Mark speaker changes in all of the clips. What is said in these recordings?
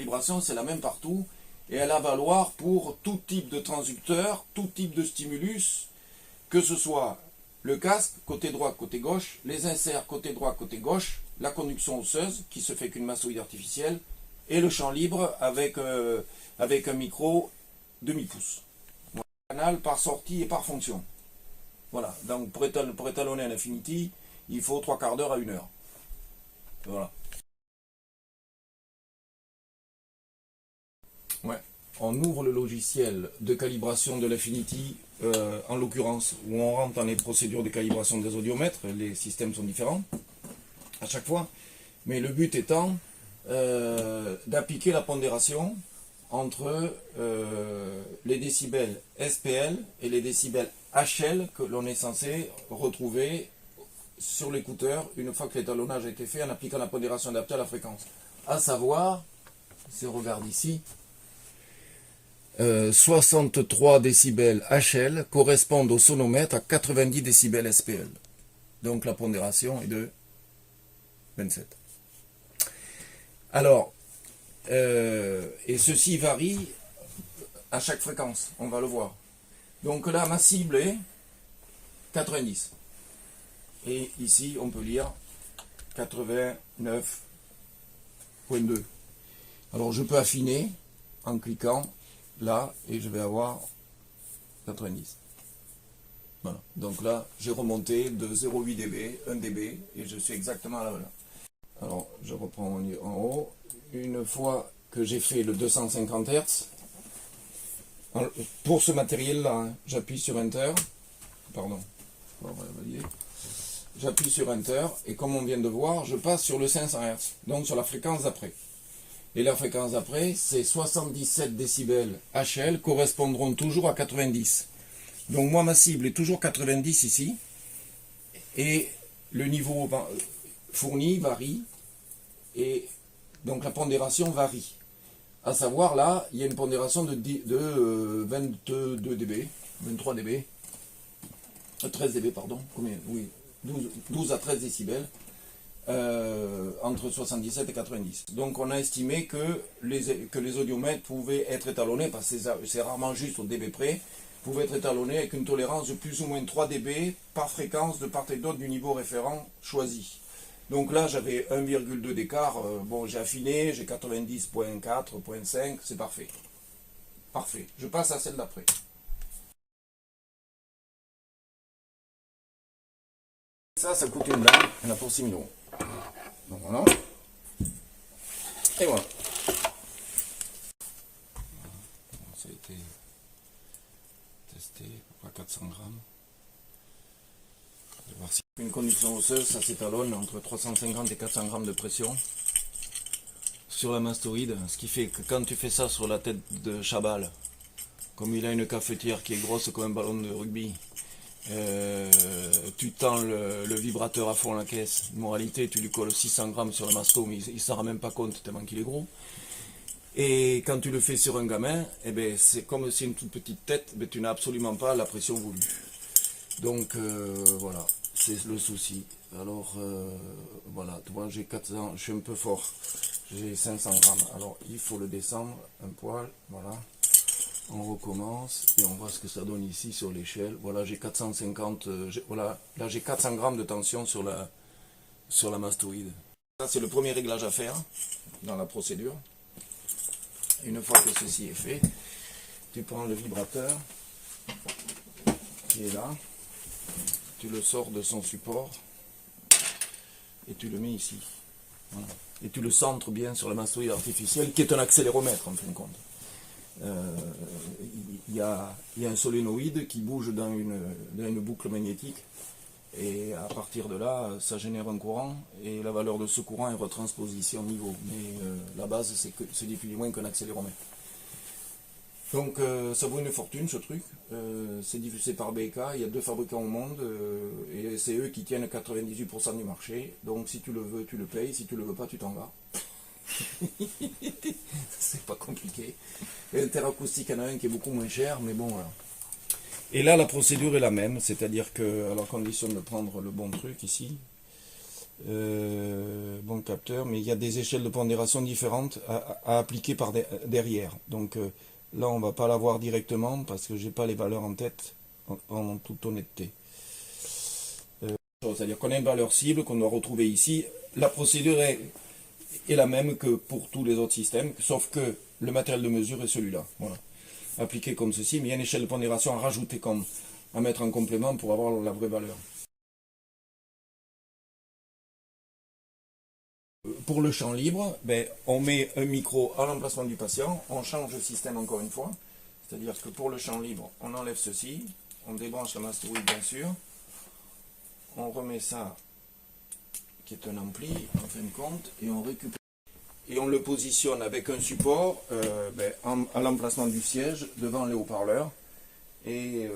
Speaker 1: calibration, c'est la même partout, et elle a valoir pour tout type de transducteur, tout type de stimulus, que ce soit le casque, côté droit, côté gauche, les inserts, côté droit, côté gauche, la conduction osseuse, qui se fait qu'une mastoïde artificielle, et le champ libre avec un micro demi-pouce. Voilà. Canal par sortie et par fonction. Voilà, donc pour étalonner un Infinity, il faut 3/4 d'heure à 1 heure. Voilà. Ouais. On ouvre le logiciel de calibration de l'Infinity, en l'occurrence, où on rentre dans les procédures de calibration des audiomètres. Les systèmes sont différents à chaque fois, mais le but étant d'appliquer la pondération entre les décibels SPL et les décibels HL que l'on est censé retrouver sur l'écouteur une fois que l'étalonnage a été fait en appliquant la pondération adaptée à la fréquence. À savoir, si on regarde ici, 63 décibels HL correspondent au sonomètre à 90 décibels SPL. Donc la pondération est de 27. Alors, et ceci varie à chaque fréquence, on va le voir. Donc là, ma cible est 90. Et ici, on peut lire 89.2. Alors, je peux affiner en cliquant là, et je vais avoir 90. Voilà. Donc là, j'ai remonté de 0,8 dB, 1 dB, et je suis exactement à la valeur. Alors, je reprends en haut. Une fois que j'ai fait le 250 Hz, pour ce matériel-là, hein, j'appuie sur Enter. Pardon. J'appuie sur Enter, et comme on vient de voir, je passe sur le 500 Hz, donc sur la fréquence d'après. Et la fréquence d'après, c'est 77 décibels HL, correspondront toujours à 90. Donc moi, ma cible est toujours 90 ici, et le niveau fourni varie, et donc la pondération varie. À savoir, là, il y a une pondération de 22 dB, 23 dB, 13 dB, pardon, combien? Oui, 12 à 13 décibels, entre 77 et 90. Donc on a estimé que les audiomètres pouvaient être étalonnés, parce que c'est rarement juste au dB près, pouvaient être étalonnés avec une tolérance de plus ou moins 3 dB par fréquence de part et d'autre du niveau référent choisi. Donc là j'avais 1,2 d'écart, bon j'ai affiné, j'ai 90.4.5, c'est parfait. Parfait, je passe à celle d'après. Ça coûte une dame, elle a pour 6 000 €. Donc voilà. Et voilà. Ça a été testé à 400 grammes. Je vais voir si une conduction osseuse, ça s'étalonne entre 350 et 400 grammes de pression sur la mastoïde. Ce qui fait que quand tu fais ça sur la tête de Chabal, comme il a une cafetière qui est grosse comme un ballon de rugby, tu tends le vibrateur à fond la caisse. Moralité, tu lui colles 600 grammes sur le masto, mais il s'en rend même pas compte tellement qu'il est gros. Et quand tu le fais sur un gamin, eh ben, c'est comme si une toute petite tête, mais tu n'as absolument pas la pression voulue. Donc voilà, c'est le souci. Alors voilà, tu vois, j'ai 400, je suis un peu fort, j'ai 500 grammes. Alors il faut le descendre un poil, voilà. On recommence et on voit ce que ça donne ici sur l'échelle. Voilà, j'ai 450, voilà, là j'ai 400 grammes de tension sur la mastoïde. Ça c'est le premier réglage à faire dans la procédure. Une fois que ceci est fait, tu prends le vibrateur qui est là, tu le sors de son support et tu le mets ici. Voilà. Et tu le centres bien sur la mastoïde artificielle qui est un accéléromètre en fin de compte. Il y a un solénoïde qui bouge dans une boucle magnétique et à partir de là ça génère un courant et la valeur de ce courant est retransposée ici en niveau, mais la base c'est ni plus ni moins qu'un accéléromètre. Donc ça vaut une fortune ce truc, c'est diffusé par BK, il y a 2 fabricants au monde et c'est eux qui tiennent 98% du marché, donc si tu le veux tu le payes, si tu le veux pas tu t'en vas. C'est pas compliqué. L'interacoustique, il y en a un qui est beaucoup moins cher, mais bon voilà. Et là la procédure est la même, c'est-à-dire que, à la condition de prendre le bon truc ici, bon différents capteurs, mais il y a des échelles de pondération différentes à appliquer derrière. Donc là, on ne va pas l'avoir directement parce que j'ai pas les valeurs en tête, en toute honnêteté. C'est-à-dire qu'on a une valeur cible qu'on doit retrouver ici. La procédure est la même que pour tous les autres systèmes, sauf que le matériel de mesure est celui-là. Voilà. Appliqué comme ceci, mais il y a une échelle de pondération à rajouter, à mettre en complément pour avoir la vraie valeur. Pour le champ libre, on met un micro à l'emplacement du patient, on change le système encore une fois, c'est-à-dire que pour le champ libre, on enlève ceci, on débranche la mastoïde bien sûr, on remet ça, qui est un ampli en fin de compte, et on récupère. Et on le positionne avec un support à l'emplacement du siège, devant les haut-parleurs, et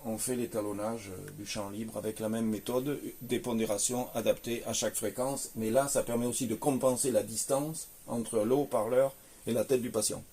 Speaker 1: on fait l'étalonnage du champ libre avec la même méthode, des pondérations adaptées à chaque fréquence, mais là ça permet aussi de compenser la distance entre le haut-parleur et la tête du patient.